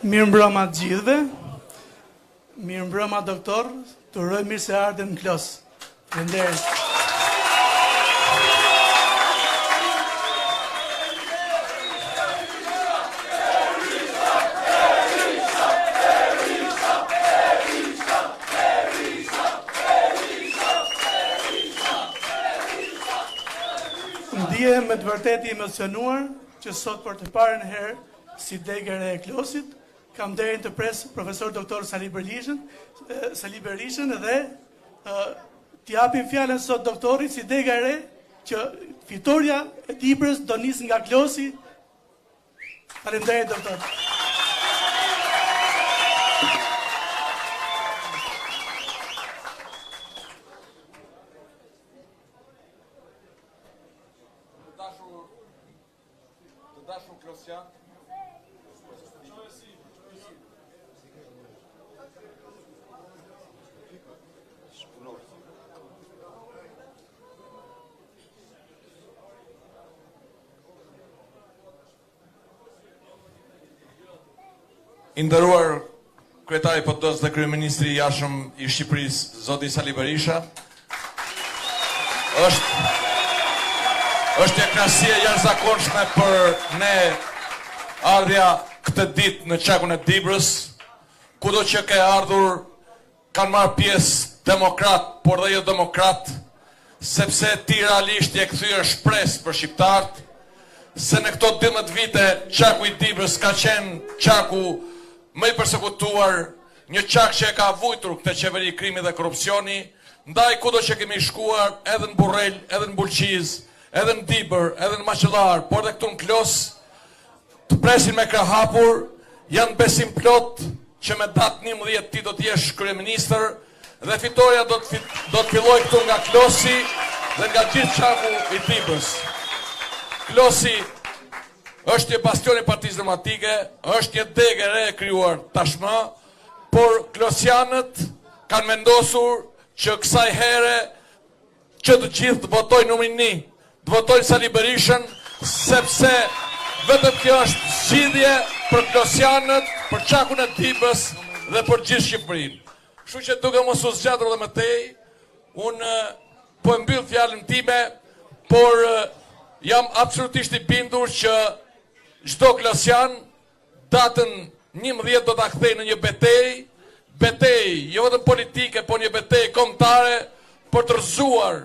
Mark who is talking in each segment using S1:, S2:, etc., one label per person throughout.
S1: Mirë mbrëma të gjithëve, mirë mbrëma doktor, të uroj mirë se ardhen në klos. Faleminderit. Ndihem me të vërtetë i emocionuar që sot për të parën herë si degëre e klosit kam derin të pres profesor doktor Sali Berishën dhe t'i japim fjalën sot doktorit si dega e re që fitoria e Dibrës do nis nga klosi. Faleminderit doktor.
S2: Të dashur klosjan, i nderuar kryetari i PD-s dhe kryeministri i jashtëm i Shqipërisë, zoti Sali Berisha, është një kënaqësi e jashtëzakonshme për ne ardhja këtë ditë në Qakun e Dibrës, kudo që ke ardhur kanë marrë pjesë demokrat, por dhe jo demokrat, sepse ti realisht je kthyer shpresë për shqiptarët, se në këto 12 vite Qaku i Dibrës ka qenë qaku më i përsekutuar, një qak që e ka vujtur këtë qeveri krimi dhe korupcioni, ndaj kudo që kemi shkuar, edhe në Burrel, edhe në Bulqiz, edhe në Dibër, edhe në Maqellar, por dhe këtu në Klos, të presin me krah hapur, janë besim plot që me datë 11 ti do t'jesh kryeministër dhe fitoria do të filloj këtu nga Klosi dhe nga gjithë qaku i Dibrës. Klosi është një bastion i Partisë Demokratike, është një degë e re e krijuar tashmë, por klosianët kanë vendosur që kësaj here që të gjithë të votojnë numrin 1, të votojnë Sali Berishën, sepse vetëm kjo është zgjidhje për klosianët, për Qakun e Dibrës dhe për gjithë Shqipërinë. Kështu që duke mos u zgjatur edhe më tej, unë po e mbyll fjalën time, por jam absolutisht i bindur që çdo klosian datën 11 do ta kthejë në një betejë jo vetëm politike, por një betejë kombëtare për të rrëzuar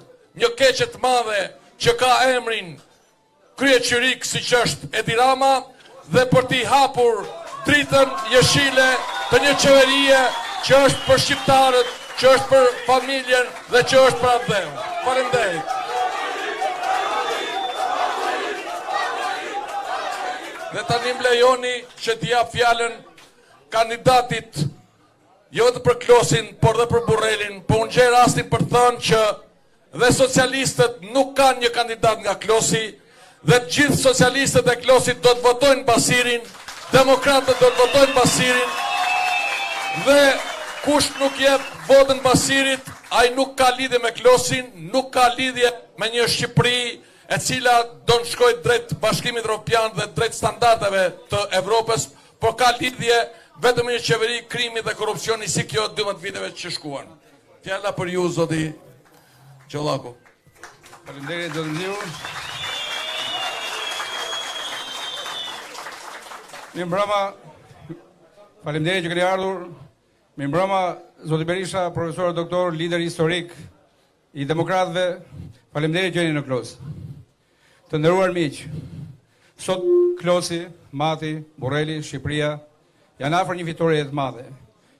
S2: një keqe të madhe që ka emrin kryeqyrik siç është Edi Rama dhe për t'i hapur dritën jeshile të një qeverie që është për shqiptarët, që është për familjen dhe që është për atë dheun. Faleminderit. Dhe tani më lejoni që t'i jap fjalën kandidatit jo vetëm për Klosin, por dhe për Burrelin, po unë gjej rastin për të thënë që dhe socialistët nuk kanë një kandidat nga Klosi, dhe të gjithë socialistët e Klosit do të votojnë Basirin, demokratët do të votojnë Basirin, dhe kush nuk jep votën Basirit, ai nuk ka lidhje me Klosin, nuk ka lidhje me një Shqipëri e cila do në shkoj drejt Bashkimit Evropian dhe drejt standardeve të Evropës, por ka lidhje vetëm një qeveri krimi dhe korupcioni si kjo 12 viteve që shkuan. Fjalla për ju, zoti Qollaku.
S3: Faleminderit, zoti Liu. Mirëmbrëma. Faleminderit që keni ardhur. Mirëmbrëma, zoti Berisha, profesor doktor, lider historik i demokratëve. Faleminderit që jeni në Klos. Të nderuar miq, sot Klosi, Mati, Burreli, Shqipëria janë afër një fitorie të madhe.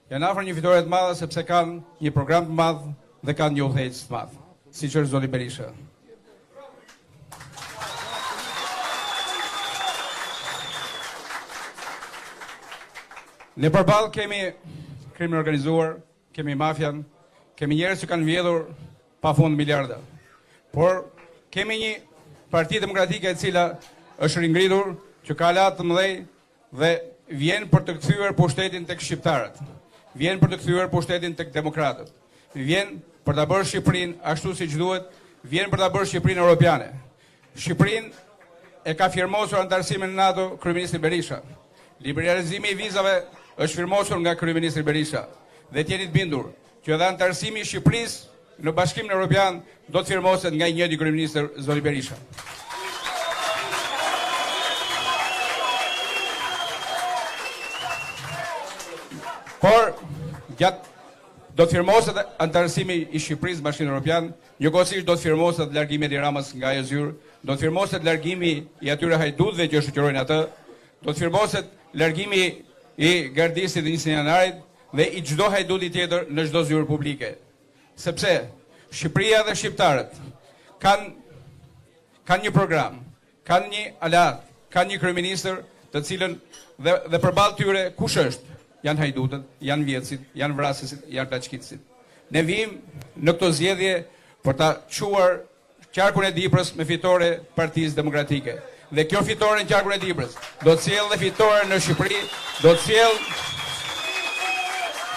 S3: Janë afër një fitorie të madhe sepse kanë një program të madh dhe kanë një udhëheqës të madh, siç është zoti Berisha. Ne përballë kemi krimin organizuar, kemi mafian, kemi njerëz që kanë vjedhur pafund miliarda. Por kemi një Partia Demokratike e cila është ringritur, që ka lat të mëdhej dhe vjen për të kthyer pushtetin tek shqiptarët. Vjen për të kthyer pushtetin tek demokratët. Vjen për ta bërë Shqipërinë ashtu siç duhet, vjen për ta bërë Shqipërinë europiane. Shqipërinë e ka firmosur antarësimin në NATO kryeministri Berisha. Liberalizimi i vizave është firmosur nga kryeministri Berisha. Dhe t'jeni të bindur që edhe antarësimi i Shqipërisë në Bashkimin Evropian do të firmoset nga i njëjti kryeministër zoti Berisha. Por do të firmoset antarësimi i Shqipërisë në Bashkimin Evropian, njëkohësisht do të firmoset largimi i Ramës nga ajo zyrë, do të firmoset largimi i atyre hajdutëve që shoqërojnë atë, do të firmoset largimi i gardisit dhe 20 janarit dhe i çdo hajduti tjetër në çdo zyrë publike. Sepse Shqipëria dhe shqiptarët kanë një program, kanë një alat, kanë një kryeministër të cilën dhe përballë tyre kush është? Janë hajdutët, janë vjetësit, janë vrasësit, janë plaçkitësit. Ne vim në këto zgjedhje për ta quar qarkun e Diprës me fitore Partisë Demokratike. Dhe kjo fitore në qarkun e Diprës do të sjellë dhe fitore në Shqipëri, do të sjellë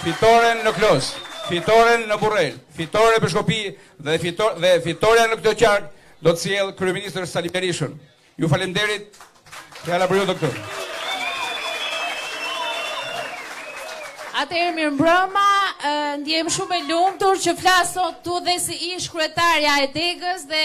S3: fitoren në Klos, fitoren në Burrel, fitore në Peshkopi dhe fitoria në këtë qark do të sjellë kryeministër Sali Berishën. Ju faleminderit. Fjala për ju, doktor.
S4: Atëherë mirëmbrëma, ndjem shumë e lumtur që flas sot tu dhe si ish kryetarja e Degës dhe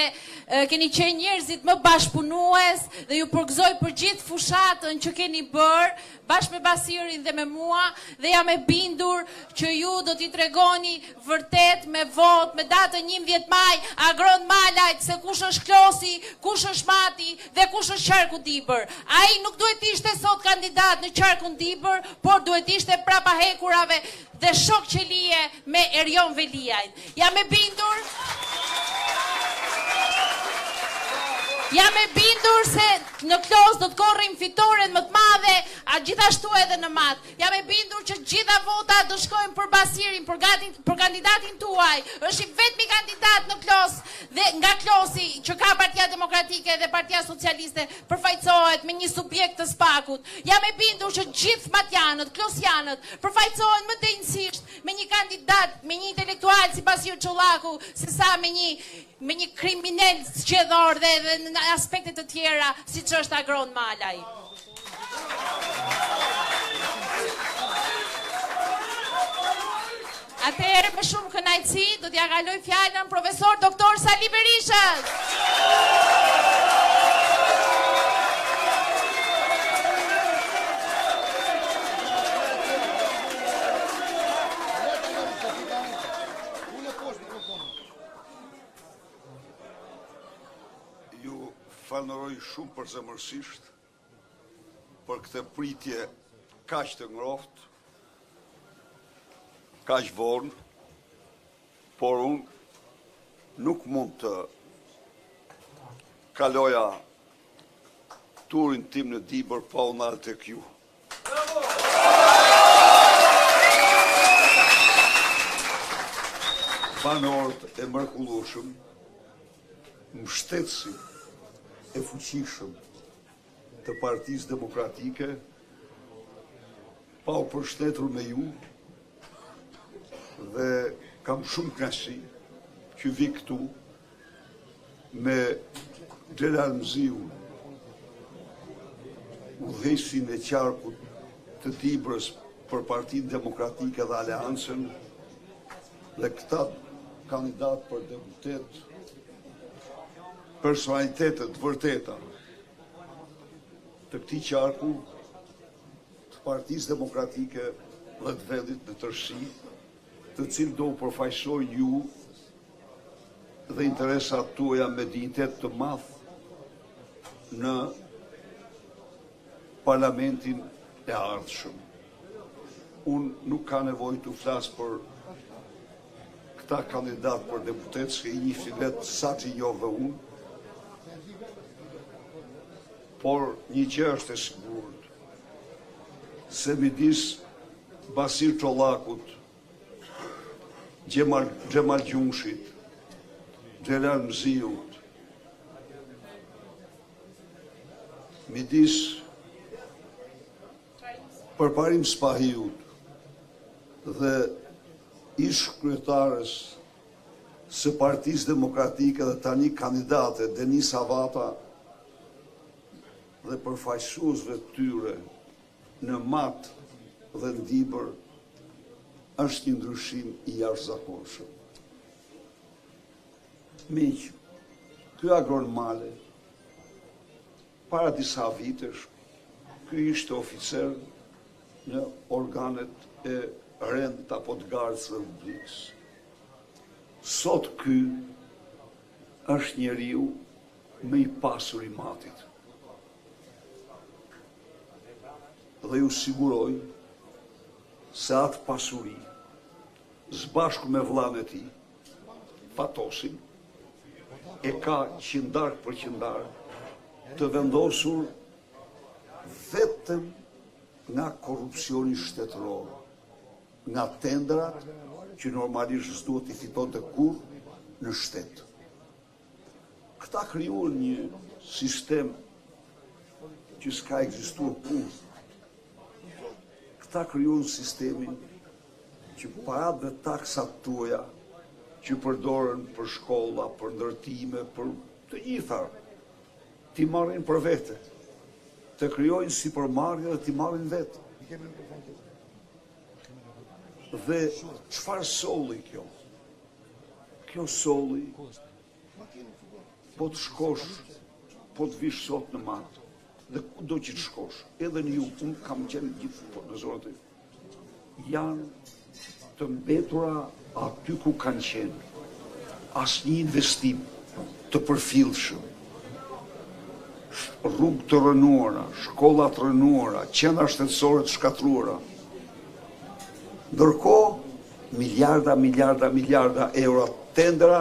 S4: keni qenë njerëzit më bashkëpunues dhe ju përgëzoj për gjithë fushatën që keni bërë bashkë me Basirin dhe me mua dhe jam e bindur që ju do t'i tregoni vërtet me vot, me datën 11 maj, agron Malajt se kush është Klosi, kush është Mati dhe kush është Qarku Dibër. Ai nuk duhet ishte sot kandidat në Qarkun Dibër, por duhet ishte prapa hekurave dhe shok qelie me Erion Veliajt. Jam e bindur se në Klos do të korrim fitoren më të madhe, a gjithashtu edhe në Mat. Jam e bindur që gjitha votat do shkojnë për Basirin, për kandidatin tuaj. Është i vetmi kandidat në Klos dhe nga Klosi që ka Partia Demokratike dhe Partia Socialiste përfaqësohet me një subjekt të spakut. Jam e bindur që gjithë matjanët, klosianët përfaqësohen më denjësisht me një kandidat, me një intelektual si Basir Çollaku, sesa me një kriminal zgjedhor dhe në aspekte të tjera siç është Agron Malaj. Atëherë me shumë kënaqësi do t'ja kaloj fjalën profesor doktor Sali Berishës.
S5: Falenderoj shumë përzemërsisht për këtë pritje kaq të ngrohtë, kaq vonë, por unë nuk mund të kaloja turin tim në Dibër pa u ndalë tek ju. Banorët e mrekullueshëm, mbështetësi e fuqishëm të Partisë Demokratike, pa u përshtatur me ju dhe kam shumë kënaqësi që vi këtu me Xhelal Mziun, udhëheqësin e qarkut të Dibrës për Partinë Demokratike dhe Aleancën dhe këta kandidat për deputet, personalitetet vërteta të këtij qarku të Partisë Demokratike dhe të vendit në tërësi, të cilë do u përfaqësojnë ju dhe interesat tuaja me dinjitet të madh në parlamentin e ardhshëm. Unë nuk ka nevojë të flas për këta kandidat për deputet, që i njihni vetë sa që njohë unë, por një gjë është e sigurt, se midis Basir Çollakut, Xhemal Gjumshit, Xhelal Mziut midis Përparim Spahiut dhe ish kryetarës së Partisë Demokratike dhe tani kandidate Denis Avata dhe përfaqësuesve të tyre në Mat dhe në Dibër është një ndryshim i jashtëzakonshëm. Miq, ky agronomale para disa vitesh ky ishte oficer në organet e rend apo të gardës së Republikës. Sot ky është njeriu më i pasur i Matit. Dhe ju siguroj se atë pasuri, zbashku me vllain e tij, Fatosin, e ka qindar për qindar të vendosur vetëm nga korrupsioni shtetëror, nga tendrat që normalisht s'duhet i fitonte kurrë në shtet. Këta krijuan një sistem që s'ka ekzistuar kurrë. Këta krijuan sistemin që parat dhe taksat tuaja që përdoren për shkolla, për ndërtime, për të gjitha, ti marrin për vete, të krijojnë si përmarrje dhe ti marrin vetë. Dhe çfarë solli kjo? Kjo solli, po të shkosh, po të vish sot në Mat, dhe kudo që të shkosh, edhe në jug, unë kam qenë gjithë në zonat e, janë të mbetura aty ku kanë qenë, asnjë investim të përfillshëm, rrugë të rënuara, shkolla të rënuara, qendra shtetësore të shkatruara. Ndërkohë, miliarda euro tendra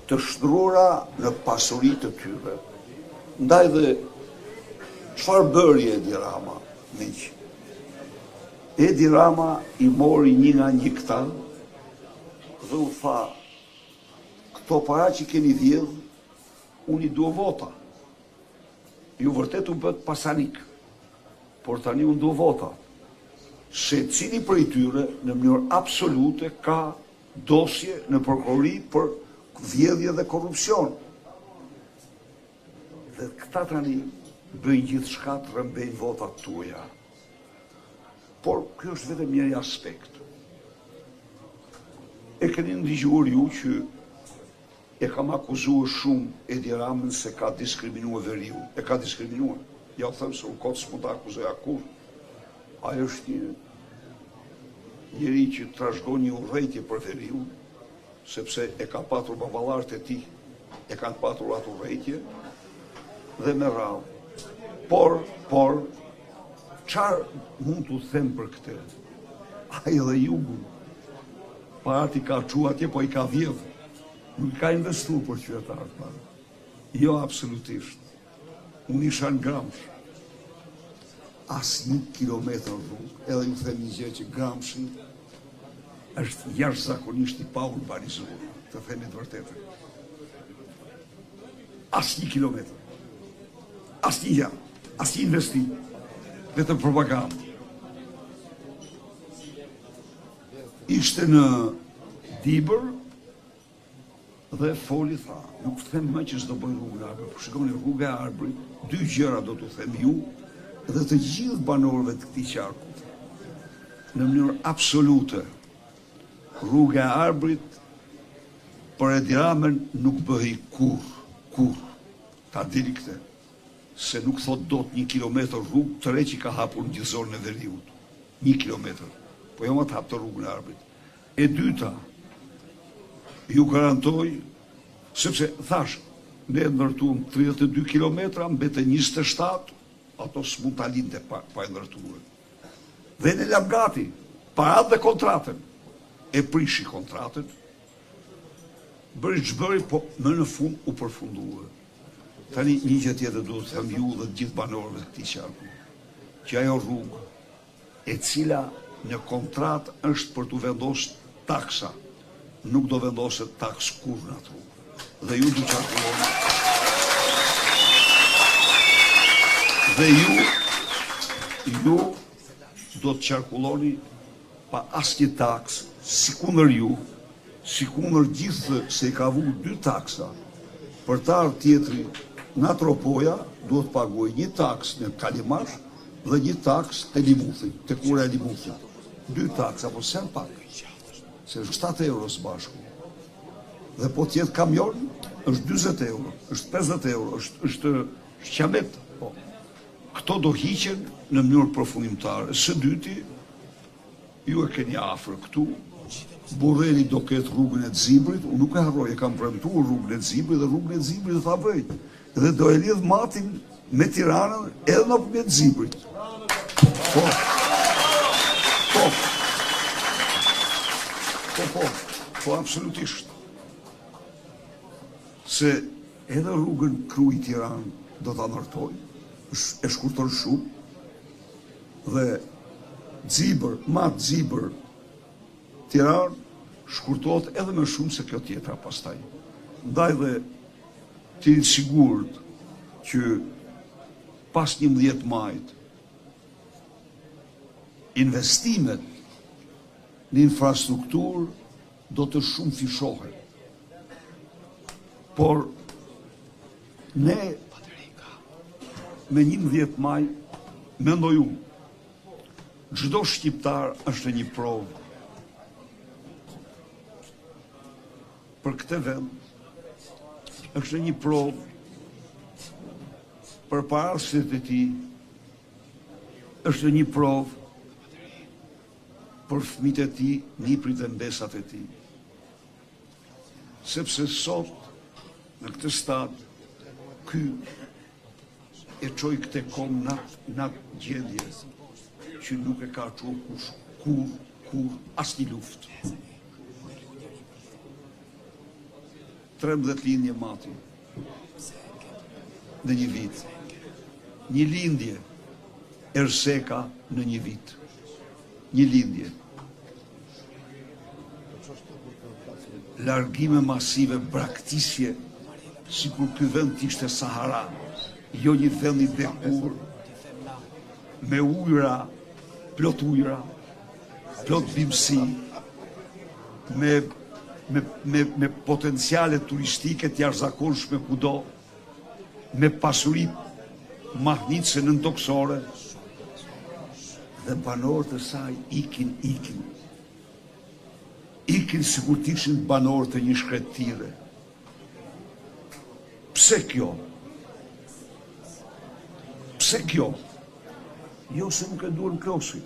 S5: të shtruara në pasuri të tyre. Ndaj dhe çfarë bëri Edi Rama, miq? Edi Rama i mori një nga një këta dhe u tha, këto para që keni vjedh, unë i dua vota. Ju vërtet u bët pasanik, por tani unë dua vota. Se cili për i tyre në mënyrë absolute ka dosje në prokurori për vjedhje dhe korrupsion. Dhe këta tani bëjnë gjithçka të rrëmbejnë votat tuaja. Por kjo është vetëm një aspekt. E keni ndëgjuar ju që e kam akuzuar shumë Edi Ramën se ka diskriminuar veriun. E ka diskriminuar. Ja u them se unë kot s'mund ta akuzoj kur. Ai është një njeri që trashëgon një urrëtie për veriun, sepse e ka patur baballarët e tij, e kanë patur atë urrëtie dhe me radhë. Por, çfarë mund t'u them për këtë? Ai dhe jugu, para ti ka çu atje, po i ka vjedh. Nuk ka investuar për qytetarët. Jo, absolutisht. Unë isha në Gramsh. As 1 kilometër rrugë, edhe ju them një gjë që Gramshi është jashtëzakonisht i pa urbanizuar, të themi të vërtetën. As 1 kilometër. As një investim. Vetëm propagandë. Ishte në Dibër dhe foli tha, nuk them më që s'do bëj rrugën e Arbrit, por shikoni rruga e Arbrit, 2 gjëra do t'u them ju dhe të gjithë banorëve të këtij qarku. Në mënyrë absolute, rruga e Arbrit për Edi Ramën nuk bëhej kur. Ta dini këtë, se nuk thot dot 1 kilometër rrugë të re që ka hapur në gjithë zonën e veriut. 1 kilometër, po jo më të hap të rrugën e Arbrit. E dyta, ju garantoj, sepse thash, ne ndërtuam 32 kilometra, mbete 27, ato s'mund ta linte pa e ndërtuar. Dhe ne lam gati, parat dhe kontratën. E prishi kontratën, bëri ç'bëri, po më në fund u përfundua. Tani një gjë tjetër duhet të them ju dhe të gjithë banorëve të këtij qarku, që ajo rrugë e cila në kontratë është për t'u vendosur taksa, nuk do vendoset taks kur në atë rrugë. Dhe ju du qarkulloni. Dhe ju do të qarkulloni pa asnjë taks, sikundër ju, sikundër gjithë se i ka vu 2 taksa, për të ardhur tjetri nga Tropoja duhet paguaj një taks në Kalimash dhe një taks të Limuthi, të kura e Limuthi. 2 taksa, po sen pak, se është 7 euro së bashku. Dhe po tjetë kamion, është 20 euro, është 50 euro, është qamet. Po. Këto do hiqen në mënyrë përfundimtare. Së dyti, ju e keni afër këtu, Borrelli do ketë rrugën e Zibrit, unë nuk e harroj, e kam premtuar rrugën e Zibrit dhe rrugën e Zibrit tha bëj. Dhe do e lidh Matin me Tiranën edhe nëpërmjet Zibrit. Po, absolutisht. Se edhe rrugën Krujë Tiranë do ta ndërtoj, e shkurton shumë, dhe Zibër, Zibër, Tiranë shkurtohet edhe më shumë se kjo tjetra pastaj. Ndaj dhe të jeni sigurt që pas 11 majit investimet në infrastrukturë do të shumë fishohen. Por ne me 11 maj mendoj unë, çdo shqiptar është një provë për këtë vend, është një provë për parasit e tij, është një provë për fëmijët e tij, niprit dhe mbesat e tij. Sepse sot, në këtë stad, ky e çoi këtë kom në gjendje që nuk e ka çuar kush, kur asnjë luftë. 13 lindje mati në një vit. Një lindje erseka në një vit. Një lindje. Largime masive, braktisje, si kur ky vend t'ishte Sahara, jo një vend i bekur, me ujra, plot bimësi, me potenciale turistike t'jashtëzakonshme kudo, me pasuri mahnitse nëntoksore, dhe banorët e saj ikin sikur t'ishin banorët e një shkretire. Pse kjo? Jo se nuk e duhen Klosi,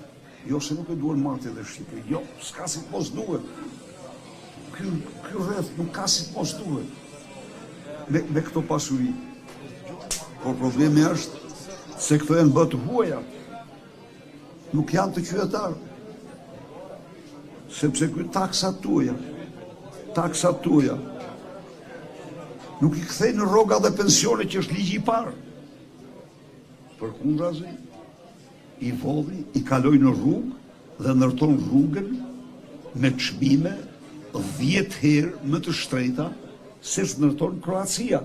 S5: jo se nuk e duhen Mati dhe Shqipëri, jo, s'ka si mos duhet. Ky rreth nuk ka si mos duhet me këto pasuri. Por problemi është se këto janë bërë të huaja, nuk janë të qytetarë. Sepse ky taksat tuaja, nuk i kthej në rroga dhe pensione që është ligji i parë. Përkundrazi, i vodhi, i kaloi në rrugë dhe ndërton rrugën me çmime 10 herë më të shtrejta se ndërton Kroacia.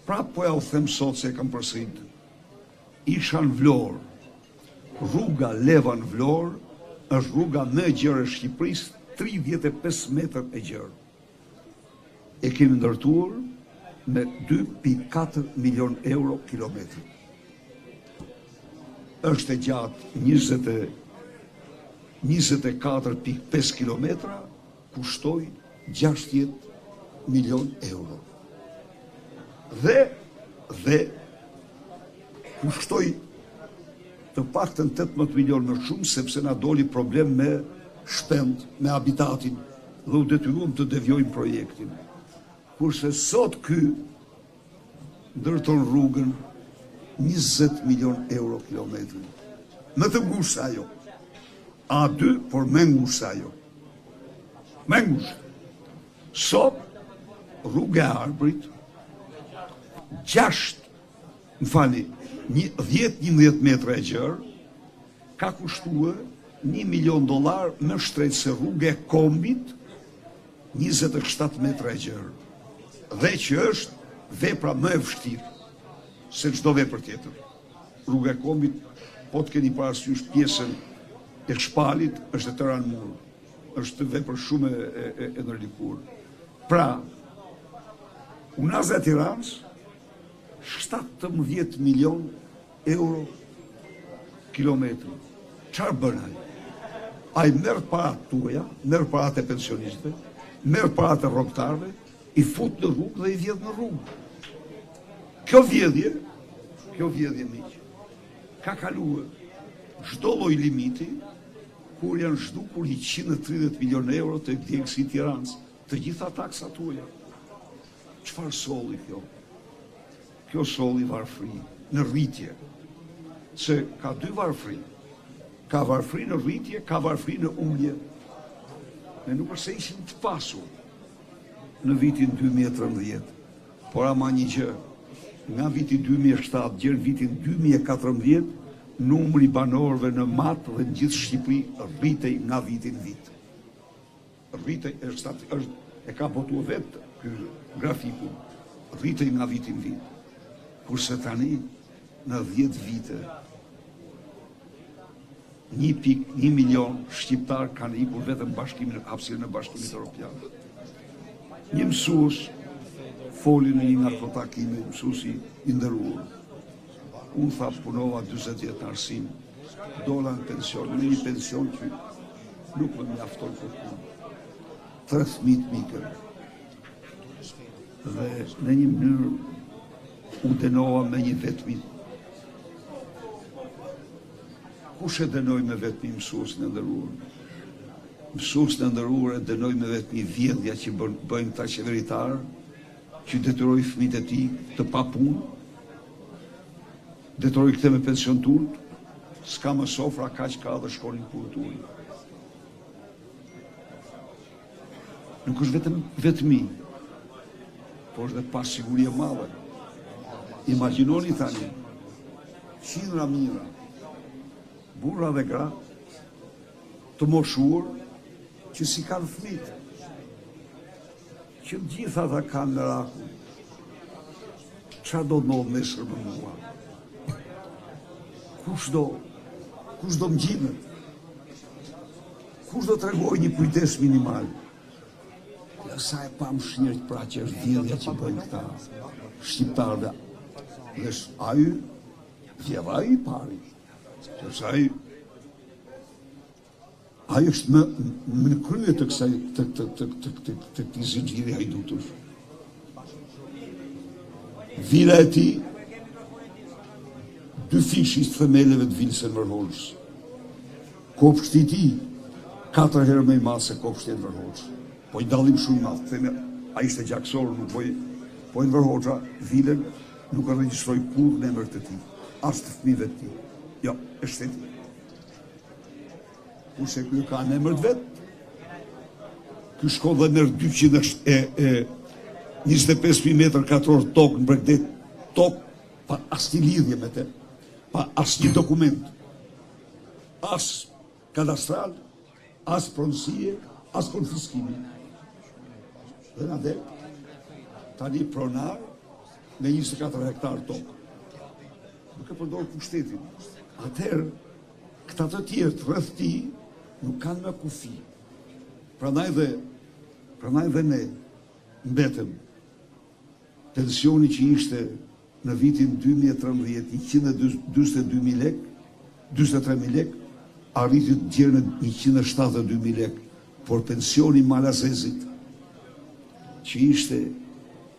S5: Prap po ja u them sot se kam përsërit. Isha në Vlorë. Rruga Levan Vlorë është rruga më e gjerë e Shqipërisë, 35 metër e gjerë. E kemi ndërtuar me 2.4 milion euro kilometri. Është e gjatë 24.5 kilometra, kushtoj 60 milion euro. Dhe kushtoj të paktën 18 milion më shumë, sepse na doli problem me shpend, me habitatin, dhe u detyruam të devijojmë projektin. Kurse sot ky ndërton rrugën 20 milion euro kilometri. Më të ngushtë se ajo. A2, por më ngushtë se ajo. Më ngushtë. Sot rruga e Arbrit 10-11 metra e gjerë ka kushtuar $1 milion më shtrejt se rruga e Kombit 27 metra e gjerë. Dhe që është vepra më e vështirë se çdo vepër tjetër. Rruga e Kombit, po të keni parasysh pjesën e Shpalit, është e tëra në mur. Është vepër shumë e ndërlikuar. Pra, Unaza e Tiranës 17 milion euro kilometri. Çfarë bën ai? Ai merr paratë tuaja, merr paratë e pensionistëve, merr paratë e rrogtarëve, i fut në rrugë dhe i vjedh në rrugë. Kjo vjedhje miq, ka kaluar çdo lloj limiti, kur janë zhdukur 130 milion euro të djegësi i Tiranës, të gjitha taksat tuaja. Çfarë solli kjo? Kjo solli varfëri në rritje. Se ka dy varfëri. Ka varfëri në rritje, ka varfëri në ulje. Ne nuk është se ishim të pasur në vitin 2013, por ama një gjë, nga viti 2007 gjerë vitin 2014, numri banorëve në Matë dhe në gjithë Shqipëri rritej nga vitin vit. Rritej e ka botuar vetë ky grafiku, rritej nga vitin vit. Kurse tani në 10 vite 1 milion shqiptar kanë ikur vetëm hapësirën e Bashkimit Evropian. Një mësues foli në një nga këto takime, mësuesi i nderuar. Unë tha punova 40 vjet në arsim, dola në pension, në një pension që nuk më mjafton për punë. 3 fëmijë mikër. Dhe në një mënyrë u dënova me një vetmi. Kush e dënoi me vetmi mësuesin e nderuar? Mësuesin e nderuar e dënoi me vetmi vjedhja që bëjnë këta qeveritarë, që detyroi fëmijët e tij të pa punë, detyroi këte me pension turp, s'ka më sofra, kaq ka dhe shkonin punëturin. Nuk është vetëmi, por është dhe pasiguri e madhe. Imagjinoni tani, qindra mijëra, burra dhe gra, të moshuar, që si kanë fëmijë, që gjitha ata kanë në raku. Çfarë do të ndodhë nesër me mua? Kush do më gjinët? Kush do të tregoj një kujdes minimal? Ja sa e pam shnjërt pra që është vjedhja që bëjnë këta shqiptarëve. Dhe ai vjedha i pari. Që ai është më në krye të kësaj të këtij zinxhiri hajdutush. Vila e tij, 2 fishis të themeleve të vilës së Vërhoxhës. Kopshti i tij 4 herë më i madh se kopshti i Vërhoxhës. Po i dallim shumë madh. Theme, ai ishte gjaksor, nuk po i Vërhoxha vilën nuk e regjistroi kurrë në emër të tij, as të fëmijëve të tij. Jo, është e tij. Kurse ky ka në emër të vet. Ky shkon dhe merr 225.000 metër katror tokë në Bregdet, tokë pa asnjë lidhje me të, pa asnjë dokument, as kadastral, as pronësie, as konfiskimi. Dhe na del tani pronar me 24 hektar tokë. Nuk e përdor pushtetin. Atëherë, këta të tjerë të rreth tij nuk kanë më kufi. Prandaj dhe ne mbetëm pensioni që ishte në vitin 2013 142.000 lek, 43.000 lek, arriti të gjerë në 172.000 lek, por pensioni malazezit që ishte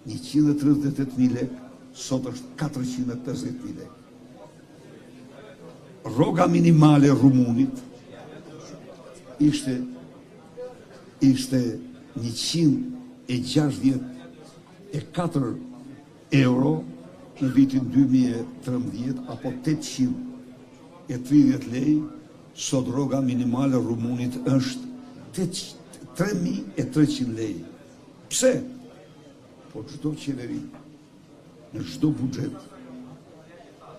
S5: 138.000 lek, sot është 450.000 lek. Rroga minimale rumunit ishte 164 euro në vitin 2013, apo 830 lei, sot rroga minimale rumunit është 3.300 lei. Pse? Po çdo qeveri, në çdo buxhet,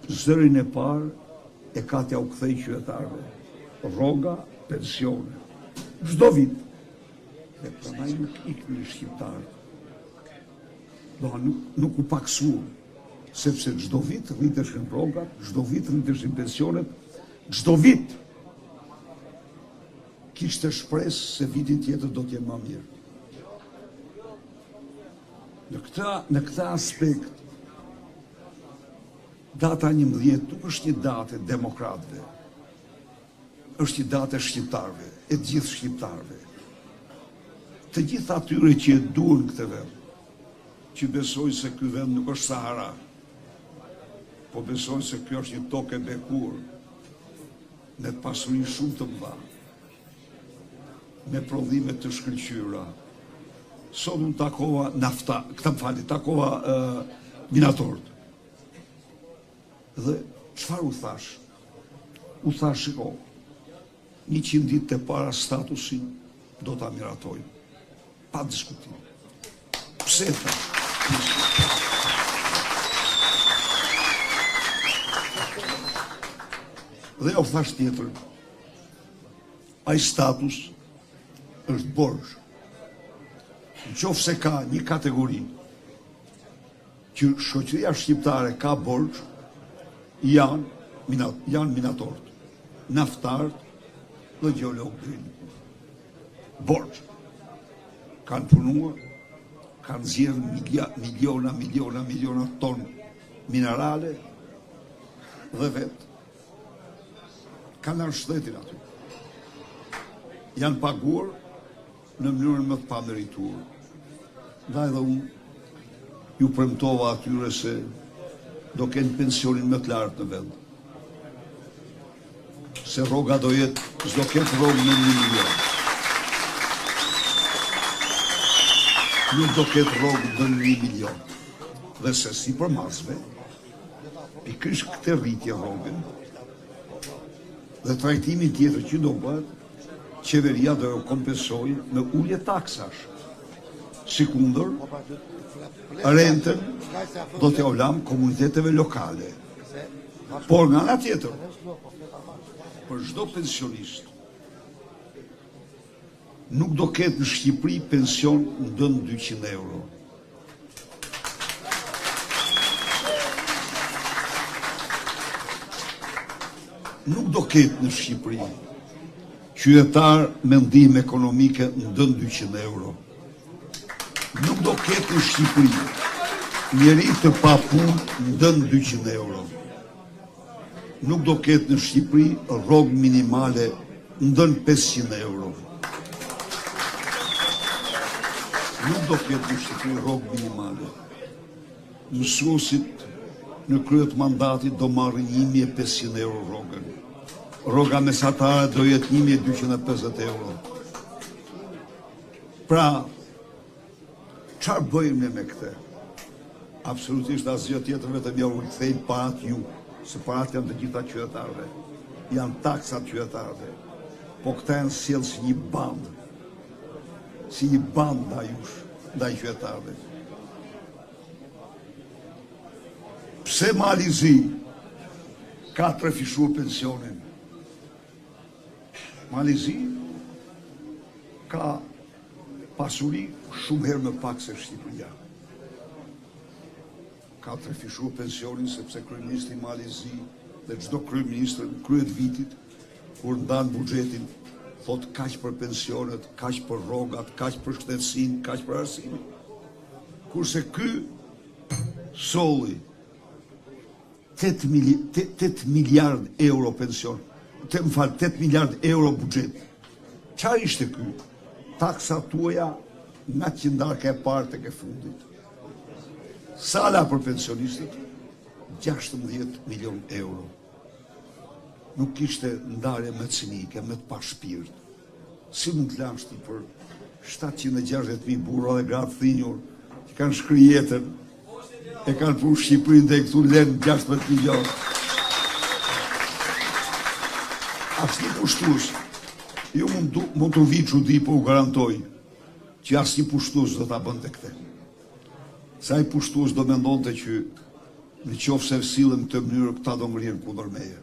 S5: zërin e parë e ka t'ja u kthej qytetarëve. Rroga, pensione. Çdo vit. Dhe prandaj nuk iknin shqiptarët. nuk u paksuar, sepse çdo vit rriteshin rrogat, çdo vit rriteshin pensionet, çdo vit kishte shpresë se vitin tjetër do t'jenë më mirë. Në këta aspekt, data 11 nuk është një datë e demokratëve, është një datë e shqiptarëve, e gjithë shqiptarëve. Të gjithë atyre që e duan këtë vend, që besojnë se ky vend nuk është Sahara, po besojnë se kjo është një tokë e bekur, me pasuri shumë të mëdha, me prodhime të shkëlqyera. Sot unë takova takova minatorët. Dhe çfarë u thash? U thash, shiko, 100 ditë të para statusin do ta miratojmë, pa diskutim. Pse thash? Dhe u thash tjetër, ai status është borxh. Nëse se ka një kategori që shoqëria shqiptare ka borxh, janë minatorët, naftarët dhe gjeologët. Borxh. Kanë punuar, kanë zgjedhur miliona ton minerale dhe vetë kanë lënë shtetin aty. Janë paguar në mënyrën më të pamerituar. Ndaj dhe unë ju premtova atyre se do kenë pensionin më të lartë në vend. Se rroga do jetë, s'do ketë rrogë në 1 milion. Nuk do ketë rrogë në 1 milion. Dhe se si për masve, pikërisht këtë rritje rrogën, dhe trajtimin tjetër që do bëhet, qeveria do e kompensoj me ulje taksash. Sikundër, rentën do t'ja ulam komuniteteve lokale. Por nga ana tjetër, për çdo pensionist, nuk do ketë në Shqipëri pension ndën 200 euro. Nuk do ketë në Shqipëri qytetar me ndihmë ekonomike ndën 200 euro. Nuk do ketë në Shqipëri njeri të papunë ndën 200 euro. Nuk do ketë në Shqipëri rrogë minimale ndën 500 euro. Nuk do ketë në Shqipëri rrogë minimale. Mësuesit në krye të mandatit do marrin 1500 euro rrogën. Rroga mesatare do jetë 1250 euro. Pra, çfarë bëjmë ne me këtë? Absolutisht asgjë tjetër vetëm ja u kthejmë parat ju, se parat janë të gjitha qytetarëve. Janë taksat qytetarëve. Po këta janë sjellë si një bandë. Si një bandë ndaj qytetarëve. Pse Malizi ka të refishuar pensionin? Malizi ka pasuri shumë herë më pak se Shqipëria. Ka të refishuar pensionin sepse kryeministri Malizi dhe çdo kryeministër në krye të vitit, kur ndan buxhetin, thot kaq për pensionet, kaq për rrogat, kaq për shtetësinë, kaq për arsimin. Kurse ky solli 8 miliard euro pension, 8 miliard euro buxhet. Çfarë ishte ky? Taksa tuaja nga qindarka e parë tek e fundit. Sala për pensionistët 16 milion euro. Nuk kishte ndarje me cinike, me të pa shpirt. Si mund të lash ti për 760.000 burra dhe gratë thinjur që kanë shkruar jetën, e kanë punë Shqipërinë dhe këtu lënë 16 milion. Asnjë pushtues, ju mund të vi çudi, po u garantoj që asnjë pushtues do ta bënte këtë. Sa i pushtues do mendonte që në qoftë se sillen në këtë mënyrë këta do ngrihen kundër meje.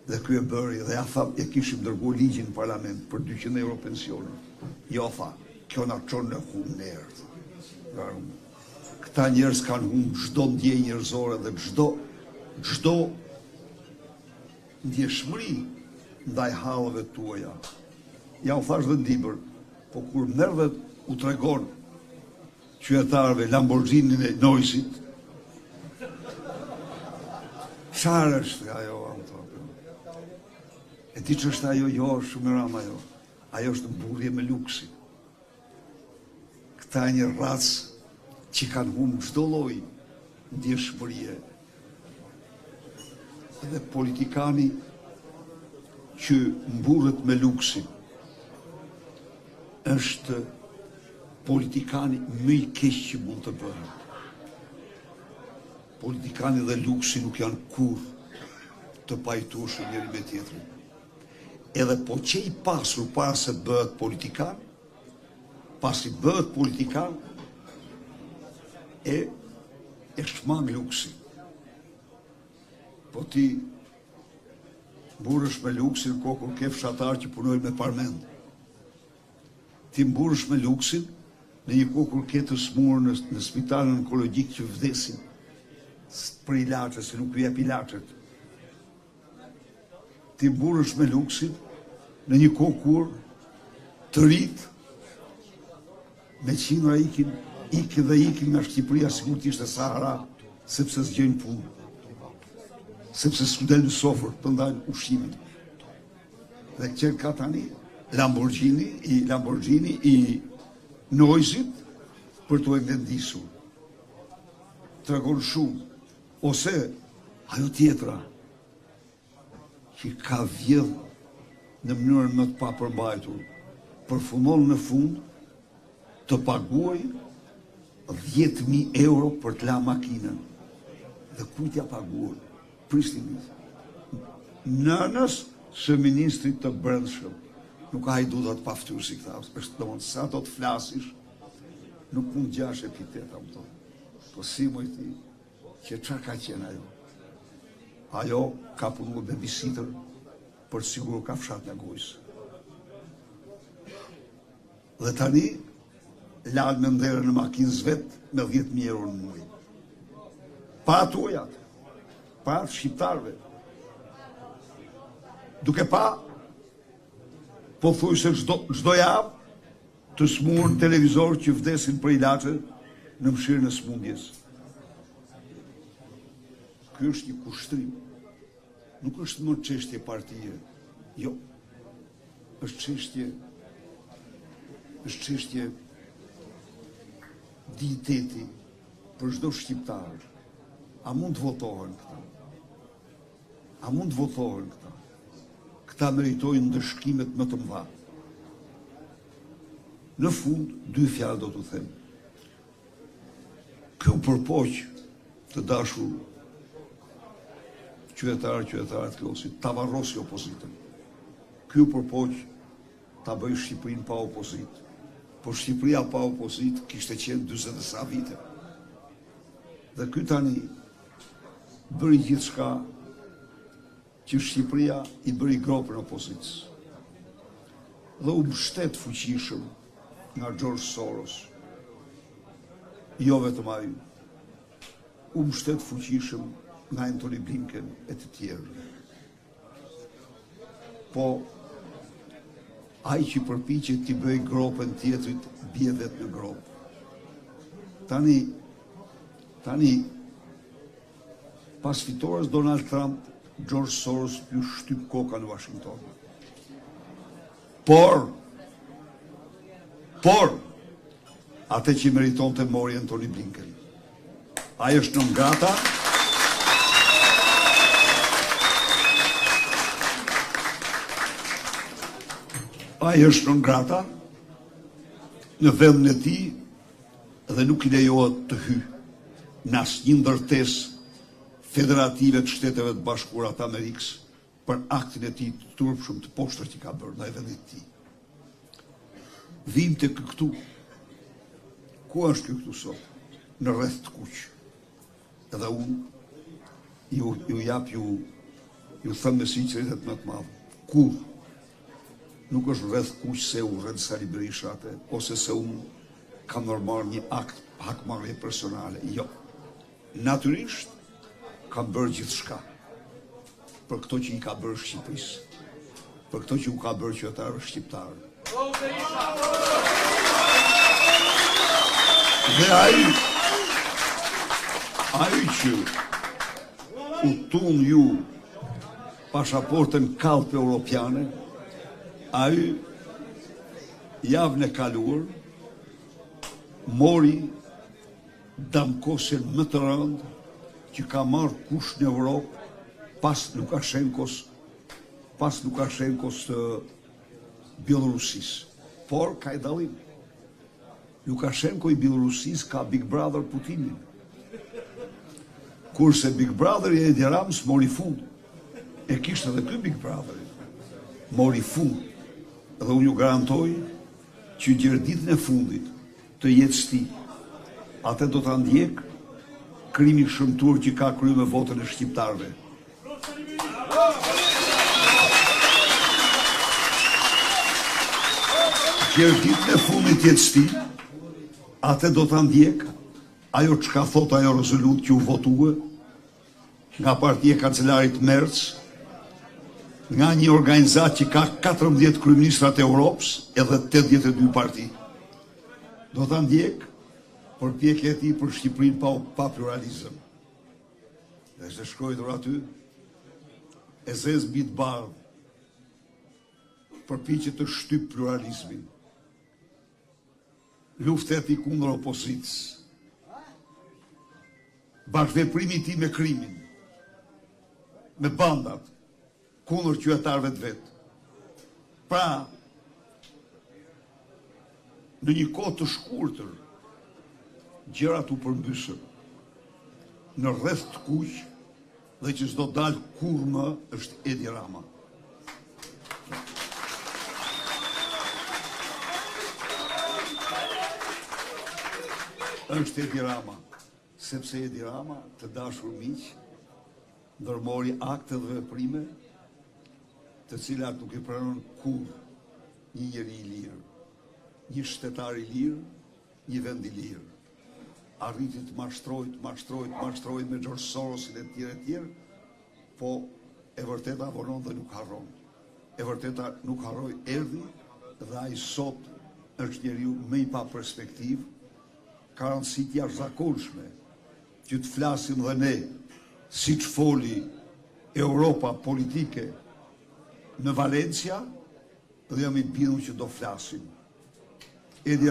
S5: Dhe ky e bëri dhe ja tha, e kishim dërguar ligjin në parlament për 200 euro pensionin. Jo, tha, kjo na çon në humë. Këta njerëz kanë humbur çdo ndjenjë njerëzore dhe çdo ndjeshmëri ndaj hallëve tuaja. Ja u thash dhe ndibër, po kur merr dhe u tregon qytetarëve Lamborghinin e Noisit, çfarë është ajo? E ti që është ajo, jo, shumë e rama ajo. Ajo është mburrje me luksi. Këta një racë që kanë humbur çdo lloj ndjeshmërie. Dhe politikani që mburret me luksin është politikani më i keq që mund të bëhet. Politikani dhe luksi nuk janë kurrë të pajtueshëm njëri me tjetrin. Edhe po që i pasur para se bëhet politikan, pasi bëhet politikan, e shmang luksi. Po ti mburësh me luksin kur ke fshatar që punojnë me parmend. Ti mburësh me luksin në një kur ke të smurë në spitalin onkologjik që vdesin për ilaçe, se nuk ju jep ilaçet. Ti mburësh me luksin në një kohë kur të rit me qindra ikin nga Shqipëria sikur të ishte Sahara, sepse s'gjejnë punë, sepse s'u del në sofër të ndajnë ushqimin. Dhe qenë ka tani Lamborghini i Noisit për të e vendisur. Tregon shumë. Ose ajo tjetra që ka vjedh në mënyrën më të papërmbajtur, përfundon në fund të paguaj 10.000 euro për të la makinën. Dhe kujt ja paguaj? Prishtinës. Nënës së ministrit të brendshëm. Nuk ka hajdu dhe të paftyr si këta. Është domon sa do të flasish, nuk mund gjash epiteta më tonë. Po si mojti, që qa ka qenë ajo? Ajo ka punu babysitter për sigur ka fshat në gojës. Dhe tani, lalë me ndere në makinës vetë me 10.000 euro në muaj. Pa atuajat, pa shqiptarve. Duke pa, po thuj se çdo javë të smurën televizor që vdesin për ilaçe në mshirën e smundjes. Ky është një kushtrim. Nuk është më çështje partije. Jo. Është çështje digniteti për çdo shqiptar. A mund të votohen këta? A mund të votohen këta? Këta meritojnë ndëshkimet më të mëdha. Në fund, dy fjalë do t'u them. Kjo përpoq të dashur qytetarët Klosit, ta varrosi opozitën. Ky përpoq ta bëj Shqipërinë pa opozitë. Po Shqipëria pa opozitë kishte qenë 40 e sa vite. Dhe ky tani bëri gjithçka që Shqipëria i bëri gropën opozitës. Dhe u mbështet fuqishëm nga George Soros. Jo vetëm ai. U mbështet fuqishëm nga Antony Blinken e të tjerë. Po, ai që përpiqet t'i bëj gropën tjetrit, bie vetë në gropë. Tani, pas fitores Donald Trump, George Soros ju shtyp koka në Washington. Por, atë që meriton të mori Antony Blinken. Ai është non grata. Ai është non grata në vendin e tij dhe nuk i lejohet të hyjë në asnjë ndërtesë federative të Shteteve të Bashkuara të Amerikës për aktin e tij të turpshëm të poshtër që ka bërë ndaj vendit të tij. Vim të këtu. Ku është këtu sot? Në rreth të kuq. Edhe unë ju them me sinqeritet më të madh. Kur nuk është rreth kuq se u rreth Sali Berishate, ose se unë kam normal një akt hakmarrje personale. Jo. Natyrisht, kam bërë gjithë shka për këto që i ka bërë Shqipërisë, për këto që u ka bërë qytetarëve shqiptarë. Dhe ai që u tun ju pasaportën kallpe europiane, ai javën e kaluar mori damkosin më të rëndë që ka marrë kush në Europë pas Lukashenkos të Bielorusisë. Por ka i dallim. Lukashenko i Bielorusisë ka Big Brother Putinin. Kurse Big Brother i Edi Ramës mori fund. E kishte edhe ky Big Brother. Mori fund. Dhe unë ju garantoj që gjerë e fundit të jetës tij, atë do ta ndjek krimi shëmtuar që ka kryer me votën e shqiptarëve. Gjerë ditën e fundit të jetës tij, atë do ta ndjek ajo çka thot ajo rezolutë që u votue nga partia e kancelarit Merz, nga një organizat që ka 14 kryeministrat e Europës edhe 82 parti. Do ta ndjek përpjekja e tij për Shqipërinë pa pluralizëm. Dhe se shkruajtur aty, e zez mbi të bardhë, përpiqet të shtyp pluralizmin. Lufta e tij kundër opozitës. Bashkëveprimi i tij me krimin, me bandat, kundër qytetarëve të vet. Pra, në një kohë të shkurtër, gjërat u përmbysën në rreth të kuq dhe që s'do dalë kur më është Edi Rama. Është Edi Rama, sepse Edi Rama, të dashur miq, ndërmori akte dhe veprime të cilat nuk i pranon kur një njeri i lirë, një shtetar i lirë, një vend i lirë. Arriti të mashtrojt me George Sorosin e tjerë, po e vërteta vonon dhe nuk harron. E vërteta nuk harroi erdhi dhe ai sot është njeriu më i pa perspektivë, ka rëndësi të jashtëzakonshme që të flasim dhe ne, siç foli Europa politike në Valencia, dhe jam i bindur që do flasim. Edi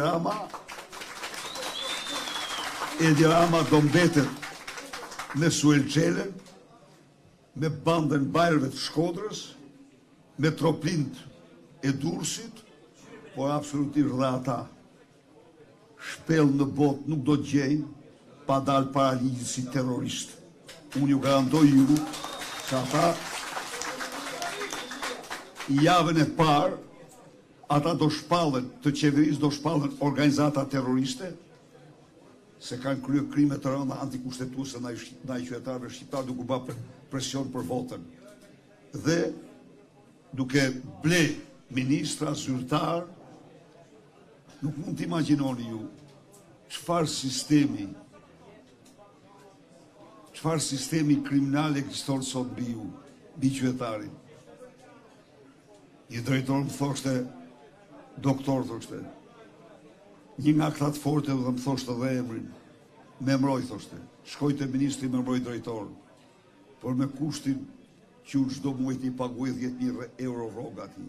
S5: Rama do mbetet me Suelçelen, me bandën bajrëve të Shkodrës, me troplint e Durrësit, por absolutisht dhe ata shpellë në botë nuk do të gjejnë pa dalë para ligjit si terroristë. Unë ju garantoj ju që ata javën e parë ata do shpallen të qeverisë, do shpallen organizata terroriste, se kanë kryer krime të rënda antikushtetuese ndaj qytetarëve shqiptar duke bërë presion për votën. Dhe duke ble ministra, zyrtar, nuk mund të imagjinoni ju çfarë sistemi kriminal ekziston sot mbi ju, mbi qytetarin. Një drejtor më thoshte, doktor thoshte, një nga këta të forte dhe më thoshte dhe emrin, me emroj thoshte, shkoj te ministri me emroj drejtor, por me kushtin që unë çdo muaj t'i paguaj 10.000 euro rroga ati.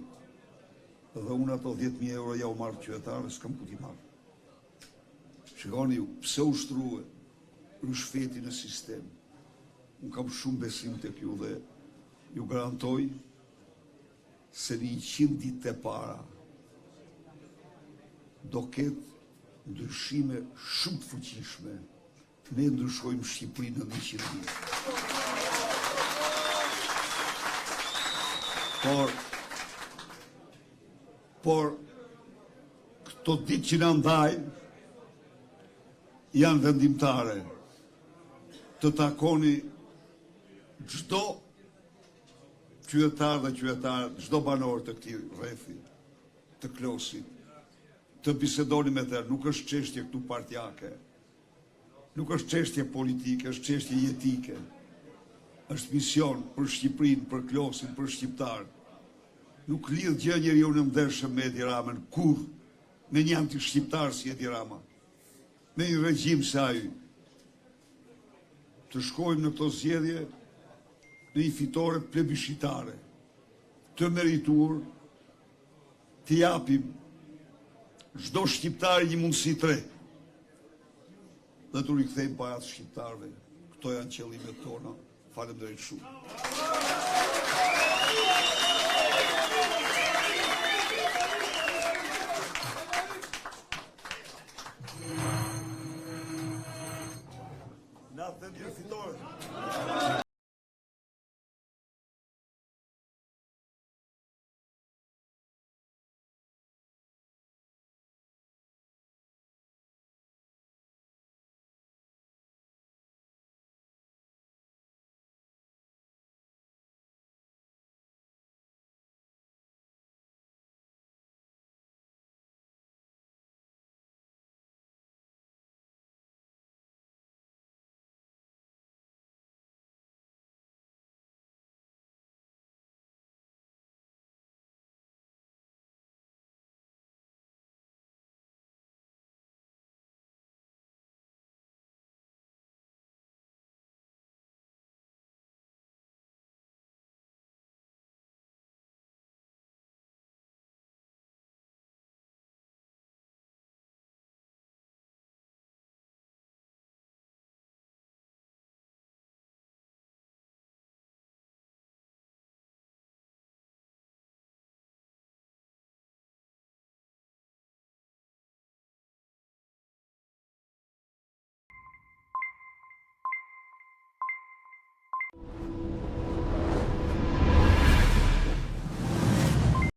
S5: Dhe unë ato 10.000 euro ja u marrë qytetarë, s'kam ku t'i marrë. Shikoni ju, pse u shtrue rishfeti në sistem. Unë kam shumë besim të kjo dhe ju garantoj se në 100 ditë e para do ketë ndryshime shumë të fuqishme. Ne ndryshojmë Shqipërinë në 100 ditë. Por këto ditë që na ndajnë janë vendimtare. Të takoni çdo qytetar dhe qytetar, çdo banor të këtij rrethi, të Klosit, të bisedoni me të, nuk është çështje këtu partijake, nuk është çështje politike, është çështje jetike. Është mision për Shqipërinë, për Klosin, për shqiptarët. Nuk lidh gjë njeriu në ndershëm me Edi Ramën, kur me një anti-shqiptar si Edi Rama, me një regjim se ai. Të shkojmë në këto zgjedhje në një fitore plebiscitare, të meritur, të japim çdo shqiptar një mundësi të re, dhe të rikthejmë parat shqiptarëve. Këto janë qëllimet tona. Faleminderit shumë. Na të një fitore.